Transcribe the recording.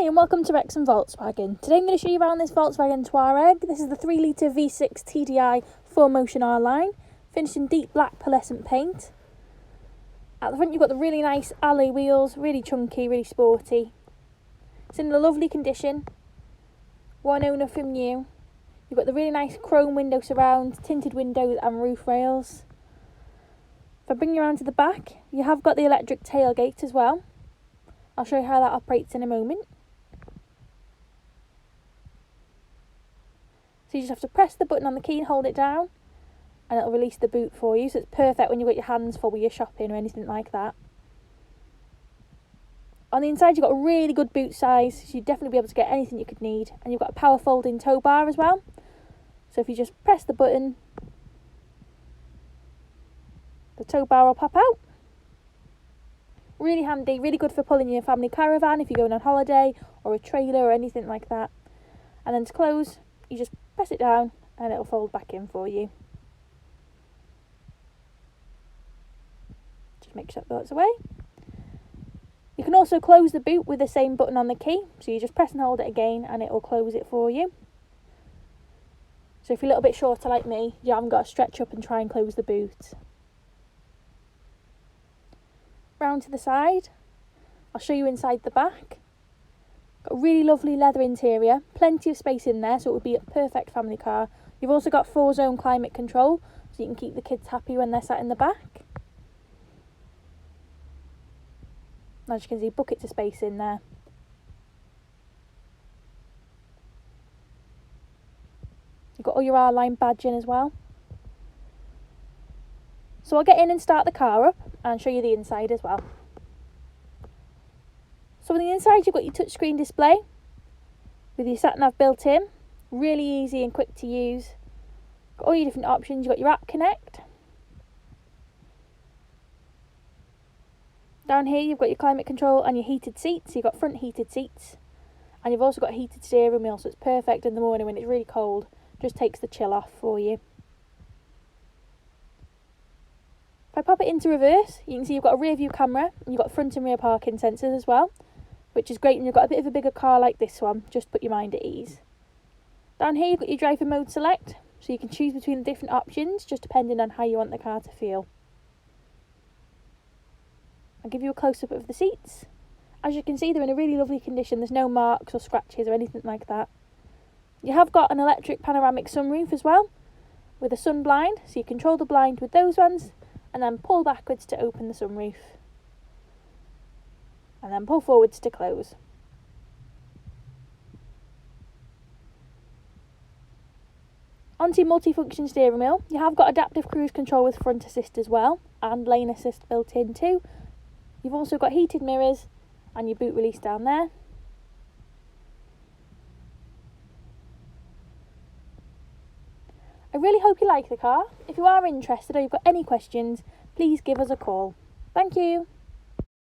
and welcome to Wrexham Volkswagen. Today I'm going to show you around this Volkswagen Touareg. This is the 3 litre V6 TDI 4Motion R line, finished in deep black pearlescent paint. At the front you've got the really nice alloy wheels, really chunky, really sporty. It's in a lovely condition, one owner from new. You've got the really nice chrome window surround, tinted windows and roof rails. If I bring you around to the back, you have got the electric tailgate as well. I'll show you how that operates in a moment. So you just have to press the button on the key and hold it down, and it'll release the boot for you. So it's perfect when you've got your hands full with your shopping or anything like that. On the inside you've got a really good boot size, so you'd definitely be able to get anything you could need. And you've got a power folding tow bar as well. So if you just press the button, the tow bar will pop out. Really handy, really good for pulling your family caravan if you're going on holiday, or a trailer or anything like that. And then to close, you just press it down and it'll fold back in for you. Just make sure that's away. You can also close the boot with the same button on the key, so you just press and hold it again and it will close it for you. So if you're a little bit shorter like me, you haven't got to stretch up and try and close the boot. Round to the side, I'll show you inside the back. Got a really lovely leather interior, plenty of space in there, so it would be a perfect family car. You've also got 4-zone climate control, so you can keep the kids happy when they're sat in the back. As you can see, buckets of space in there. You've got all your R-line badging as well. So I'll get in and start the car up and show you the inside as well. So on the inside you've got your touchscreen display with your sat-nav built in. Really easy and quick to use. Got all your different options. You've got your app connect. Down here you've got your climate control and your heated seats. So you've got front heated seats. And you've also got a heated steering wheel, so it's perfect in the morning when it's really cold. Just takes the chill off for you. If I pop it into reverse, you can see you've got a rear view camera and you've got front and rear parking sensors as well, which is great when you've got a bit of a bigger car like this one. Just put your mind at ease. Down here you've got your driver mode select, so you can choose between the different options just depending on how you want the car to feel. I'll give you a close-up of the seats. As you can see, they're in a really lovely condition. There's no marks or scratches or anything like that. You have got an electric panoramic sunroof as well, with a sun blind, so you control the blind with those ones, and then pull backwards to open the sunroof, and then pull forwards to close. Onto your multifunction steering wheel, you have got adaptive cruise control with front assist as well, and lane assist built in too. You've also got heated mirrors and your boot release down there. I really hope you like the car. If you are interested or you've got any questions, please give us a call. Thank you.